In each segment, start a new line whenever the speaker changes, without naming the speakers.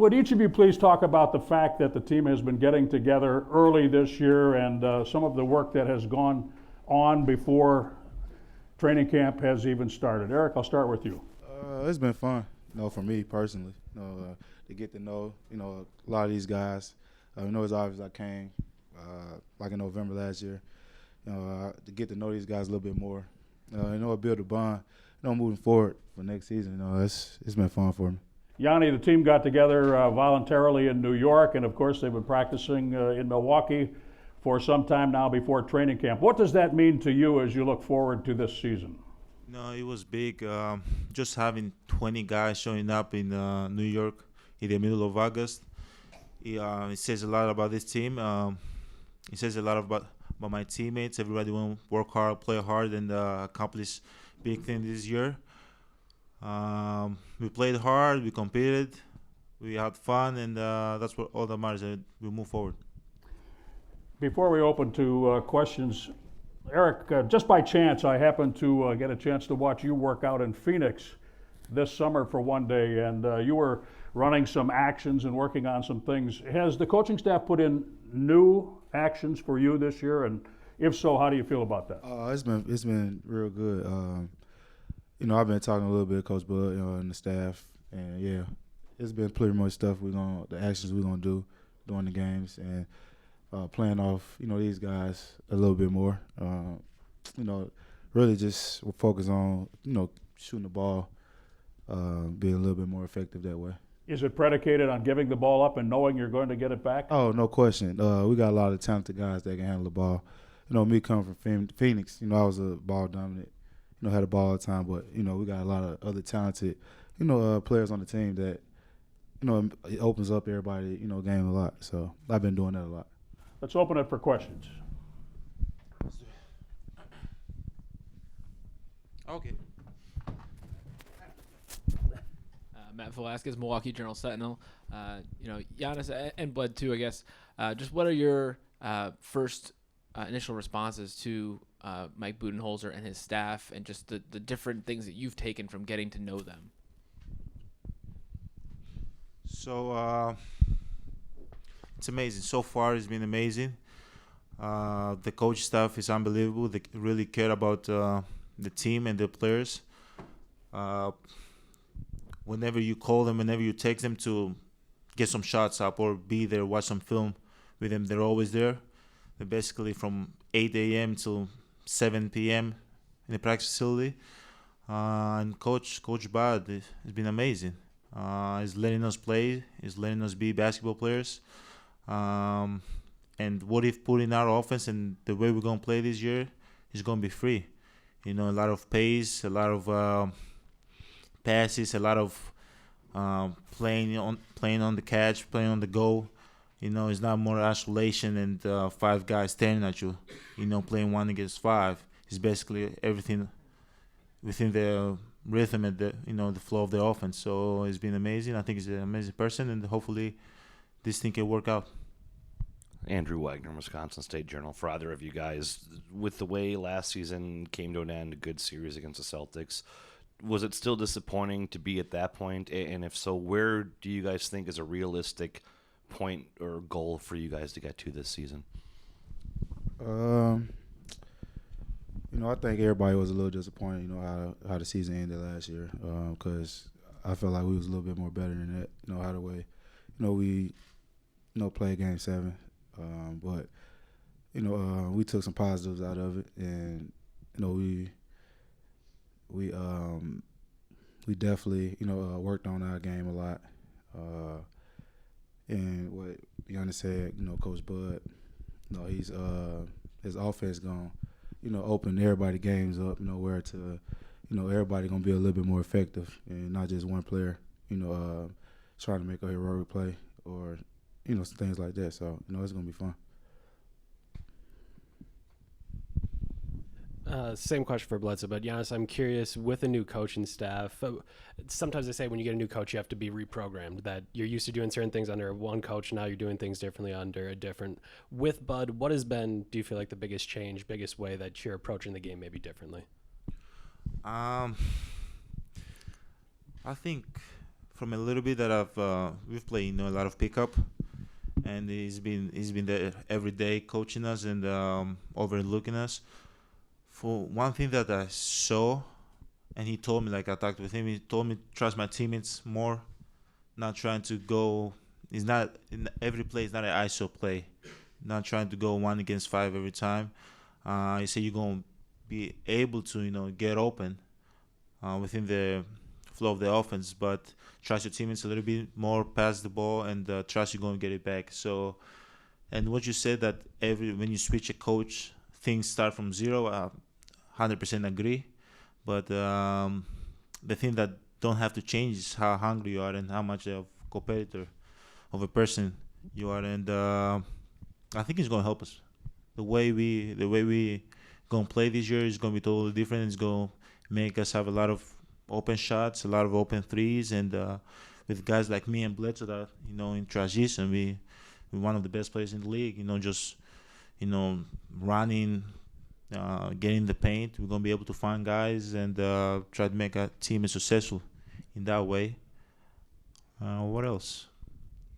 Would each of you please talk about the fact that the team has been getting together early this year and some of the work that has gone on before training camp has even started? Eric, I'll start with you.
It's been fun, for me personally, to get to know, a lot of these guys. It's obvious I came like in November last year, to get to know these guys a little bit more, build a bond, moving forward for next season. It's been fun for me.
Yanni, the team got together voluntarily in New York, and of course they've been practicing in Milwaukee for some time now before training camp. What does that mean to you as you look forward to this season?
No, it was big. Just having 20 guys showing up in New York in the middle of August, it says a lot about this team. It says a lot about my teammates. Everybody want to work hard, play hard, and accomplish big things this year. We played hard, we competed, we had fun, and that's what all that matters. We move forward.
Before we open to questions, Eric, just by chance, I happened to get a chance to watch you work out in Phoenix this summer for one day, and you were running some actions and working on some things. Has the coaching staff put in new actions for you this year, and if so, how do you feel about that?
It's been real good. I've been talking a little bit to Coach Bud, and the staff, and yeah, it's been pretty much stuff the actions we're gonna do during the games, and playing off, these guys a little bit more. Really just focus on, shooting the ball, being a little bit more effective that way.
Is it predicated on giving the ball up and knowing you're going to get it back?
Oh, no question. We got a lot of talented guys that can handle the ball. Me coming from Phoenix, I was a ball dominant, had the ball all the time, but, we got a lot of other talented, players on the team that, it opens up everybody, game a lot. So I've been doing that a lot.
Let's open it for questions.
Okay.
Matt Velasquez, Milwaukee Journal-Sentinel. Giannis and Bled too, I guess. Just what are your first initial responses to Mike Budenholzer and his staff, and just the different things that you've taken from getting to know them?
So it's amazing. So far, it's been amazing. The coach staff is unbelievable. They really care about the team and the players. Whenever you call them, whenever you text them to get some shots up or be there, watch some film with them, they're always there. They're basically from 8 a.m. till 7 p.m. in the practice facility. And Coach Bud has been amazing. He's letting us play. He's letting us be basketball players. And what he's put in our offense and the way we're going to play this year is going to be free. A lot of pace, a lot of passes, a lot of playing on the catch, playing on the go. It's not more isolation and 5 guys staring at you. Playing 1 against 5. It's basically everything within the rhythm and the flow of the offense. So it's been amazing. I think he's an amazing person, and hopefully this thing can work out.
Andrew Wagner, Wisconsin State Journal. For either of you guys, with the way last season came to an end, a good series against the Celtics, was it still disappointing to be at that point? And if so, where do you guys think is a realistic point or goal for you guys to get to this season?
I think everybody was a little disappointed, how the season ended last year, because I felt like we was a little bit more better than that, how the way, we, played Game 7, but, we took some positives out of it, and, we definitely, worked on our game a lot, and what Giannis said, Coach Bud, he's his offense gonna, open everybody games up, where to, everybody gonna be a little bit more effective and not just one player, trying to make a heroic play or, things like that. So, it's gonna be fun.
Same question for Bledsoe, but Giannis, I'm curious, with a new coaching staff, sometimes they say when you get a new coach, you have to be reprogrammed, that you're used to doing certain things under one coach, now you're doing things differently under a different. With Bud, what has been, do you feel like, the biggest change, biggest way that you're approaching the game maybe differently?
I think from a little bit that we've played, a lot of pickup, and he's been there every day coaching us and overlooking us. For one thing that I saw, and he told me, like I talked with him, he told me trust my teammates more, not trying to go. It's not in every play. It's not an ISO play. Not trying to go 1 against 5 every time. He said you're gonna be able to get open within the flow of the offense, but trust your teammates a little bit more, pass the ball, and trust you're going to get it back. So, and what you said that when you switch a coach, things start from zero. 100% agree, but the thing that don't have to change is how hungry you are and how much of a competitor of a person you are, and I think it's going to help us. The way we going to play this year is going to be totally different. It's going to make us have a lot of open shots, a lot of open threes, and with guys like me and Bledsoe that in transition, we're one of the best players in the league. Just running, getting the paint. We're gonna be able to find guys and try to make our team successful in that way. What else?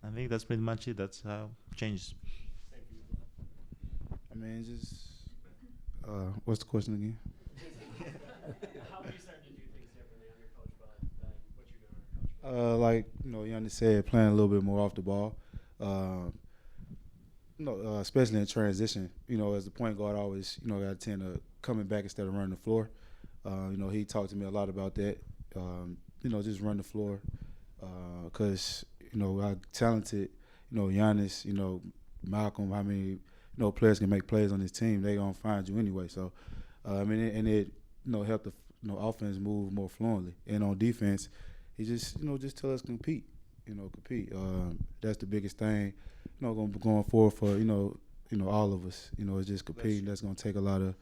I think that's pretty much it. That's how it changes.
I mean, just what's the question again?
How are you starting to do things differently under Coach Bud than what you're doing under Coach Bud?
Like Giannis said, playing a little bit more off the ball. Especially in transition. As the point guard, always got to tend to coming back instead of running the floor. He talked to me a lot about that. Just run the floor. Because how talented Giannis, Malcolm. How many players can make plays on this team? They gonna find you anyway. So it help the offense move more fluently. And on defense, he just tell us compete. Compete. That's the biggest thing. Going forward for all of us. It's just competing. That's gonna take a lot of.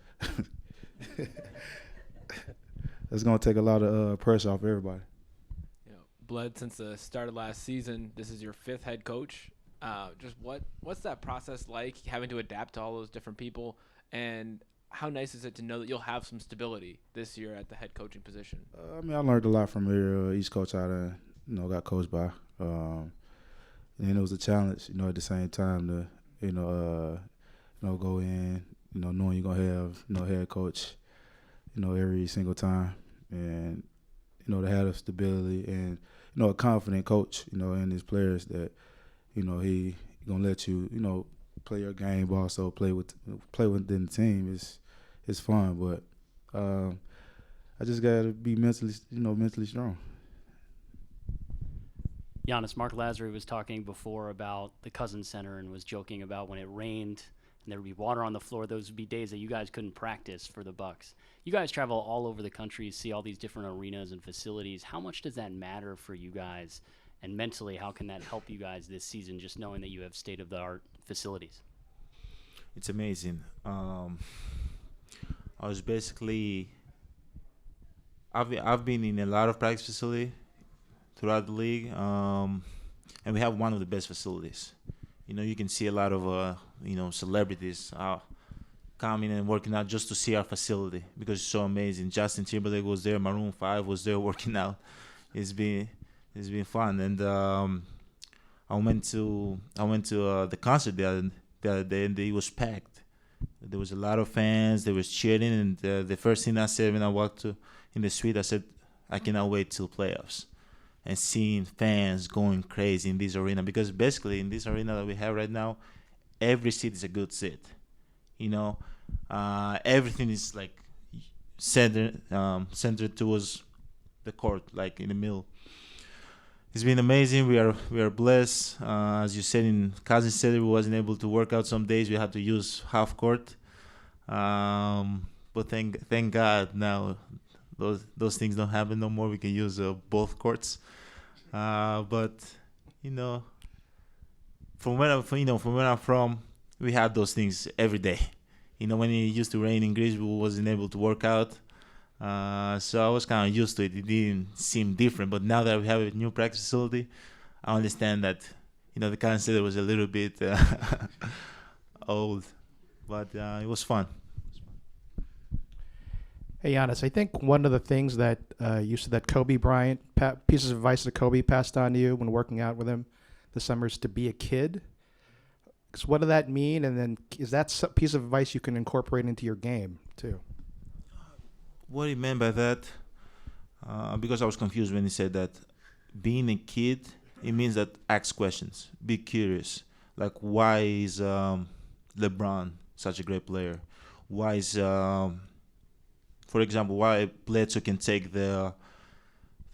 That's gonna take a lot of pressure off everybody.
Bled, since the start of last season, this is your 5th head coach. Just what's that process like, having to adapt to all those different people, and how nice is it to know that you'll have some stability this year at the head coaching position?
I learned a lot from each coach I got coached by. And it was a challenge, at the same time to, go in, knowing you're gonna have, head coach, every single time, and to have the stability and a confident coach, in his players that, he gonna let you, play your game, but also play within the team. It's fun, but I just gotta be mentally strong.
Giannis, Mark Lazary was talking before about the Cousins Center and was joking about when it rained and there would be water on the floor. Those would be days that you guys couldn't practice for the Bucks. You guys travel all over the country, see all these different arenas and facilities. How much does that matter for you guys? And mentally, how can that help you guys this season, just knowing that you have state-of-the-art facilities?
It's amazing. I was basically I've been in a lot of practice facility throughout the league, and we have one of the best facilities. You can see a lot of celebrities coming and working out just to see our facility because it's so amazing. Justin Timberlake was there, Maroon 5 was there working out. It's been fun, and I went to the concert the other day, and it was packed. There was a lot of fans. They was cheering, and the first thing I said when I walked in the suite, I said, I cannot wait till playoffs. And seeing fans going crazy in this arena, because basically in this arena that we have right now, every seat is a good seat. Everything is like centered towards the court, like in the middle. It's been amazing. We are blessed. As you said, in Cousins said, we wasn't able to work out some days. We had to use half court. But thank God now those things don't happen no more. We can use both courts. But from where I'm from, we had those things every day. When it used to rain in Greece, we wasn't able to work out. So I was kind of used to it. It didn't seem different. But now that we have a new practice facility, I understand that the concept was a little bit old, but it was fun.
Hey Giannis, I think one of the things that you said that Kobe Bryant, pieces of advice that Kobe passed on to you when working out with him this summer is to be a kid. So what did that mean? And then is that a piece of advice you can incorporate into your game too?
What he meant by that, because I was confused when he said that being a kid, it means that ask questions, be curious. Like, why is LeBron such a great player? Why is, for example, why Bledsoe can take the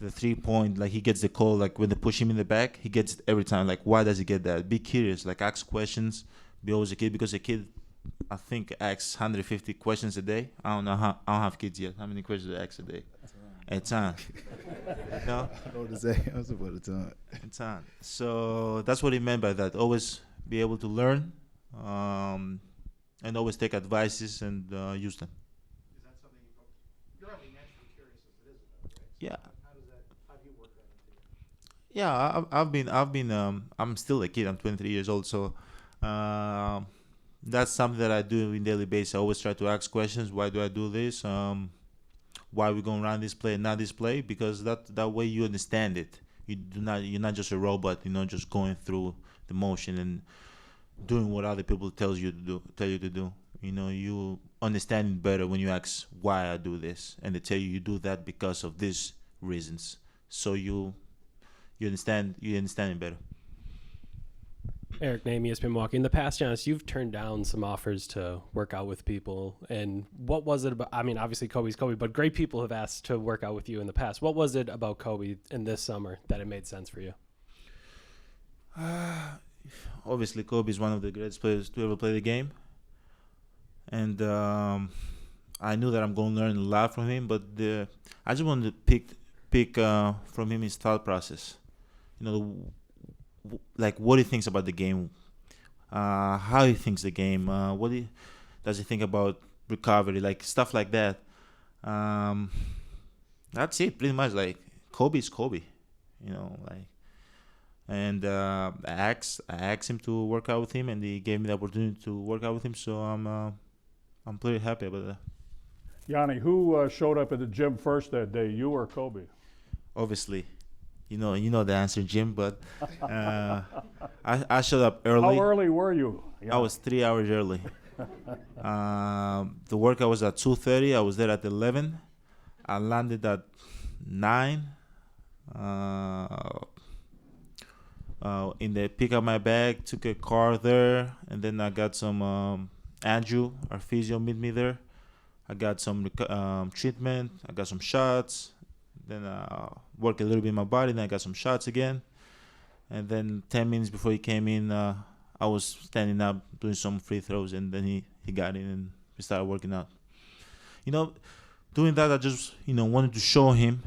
3-point, like he gets the call, like when they push him in the back, he gets it every time. Like, why does he get that? Be curious, like ask questions, be always a kid, because a kid, I think, asks 150 questions a day. I don't know how, I don't have kids yet. How many questions do they ask a day? A ton. No?
I know what to say. I was about a ton.
A ton. So that's what he meant by that. Always be able to learn, and always take advices and use them.
Is that something you're already naturally curious as it is, right?
Yeah.
How do you work that into your?
Yeah, I'm still a kid. I'm 23 years old, so that's something that I do on a daily basis. I always try to ask questions. Why do I do this? Why are we gonna run this play and not this play? Because that way you understand it. You're not just a robot. You're not just going through the motion and doing what other people tell you to do. You know, you understand it better when you ask why I do this, and they tell you do that because of these reasons. So you understand it better.
Eric Name, ESPN Milwaukee. In the past, Giannis, you've turned down some offers to work out with people. And what was it about? I mean, obviously Kobe's Kobe, but great people have asked to work out with you in the past. What was it about Kobe in this summer that it made sense for you?
Obviously, Kobe is one of the greatest players to ever play the game. And I knew that I'm going to learn a lot from him, but I just wanted to pick from him his thought process. You know, like what he thinks about the game, how he thinks the game, does he think about recovery, like stuff like that. That's it, pretty much. Like Kobe is Kobe, you know, like. And I asked him to work out with him, and he gave me the opportunity to work out with him. So I'm pretty happy about that.
Yanni, who showed up at the gym first that day, you or Kobe?
Obviously, you know the answer, Jim. But I showed up early.
How early were you?
I was 3 hours early. The workout was at 2:30. I was there at 11. I landed at 9. In the pick up my bag, took a car there, and then I got some Andrew, our physio, meet me there. I got some treatment. I got some shots. Then I worked a little bit in my body. Then I got some shots again. And then 10 minutes before he came in, I was standing up doing some free throws, and then he got in and we started working out. You know, doing that, I just wanted to show him,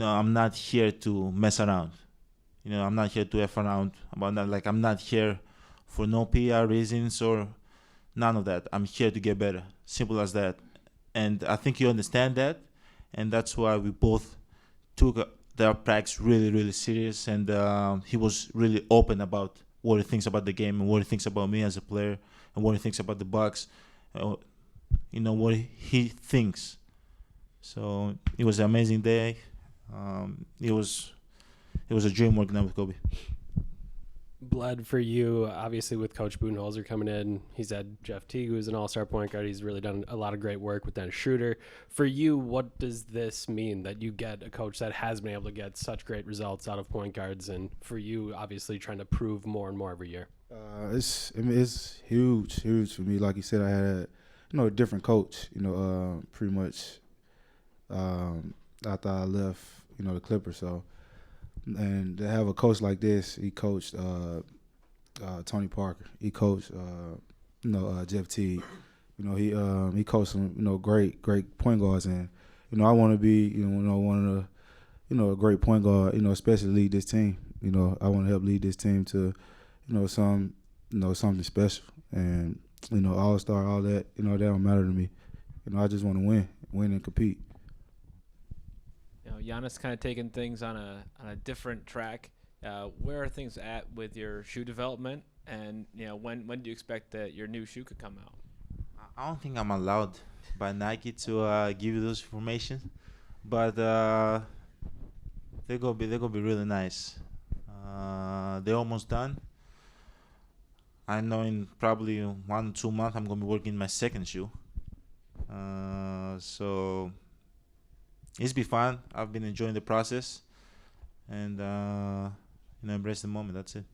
I'm not here to mess around. I'm not here to F around about that. Like, I'm not here for no PR reasons or none of that. I'm here to get better. Simple as that. And I think you understand that. And that's why we both took their practice really, really serious. And he was really open about what he thinks about the game and what he thinks about me as a player and what he thinks about the Bucks. What he thinks. So it was an amazing day. It was a dream working out with Kobe.
Bled, for you, obviously with Coach Budenholzer coming in, he's had Jeff Teague, who's an all-star point guard. He's really done a lot of great work with Dennis Schroeder. For you, what does this mean that you get a coach that has been able to get such great results out of point guards, and for you, obviously trying to prove more and more every year?
It's huge for me. Like you said, I had a different coach. Pretty much after I left, the Clippers. So. And to have a coach like this, he coached Tony Parker. He coached, Jeff Teague. He coached some, great point guards. And, I want to be, one of the, a great point guard, especially lead this team. I want to help lead this team to, something special. And, all-star, all that, that don't matter to me. I just want to win and compete.
Giannis kind of taking things on a different track. Where are things at with your shoe development? And when do you expect that your new shoe could come out?
I don't think I'm allowed by Nike to give you those information, but they're gonna be really nice. They're almost done. I know in probably 1 or 2 months I'm gonna be working my second shoe. So it's been fun. I've been enjoying the process, and embrace the moment. That's it.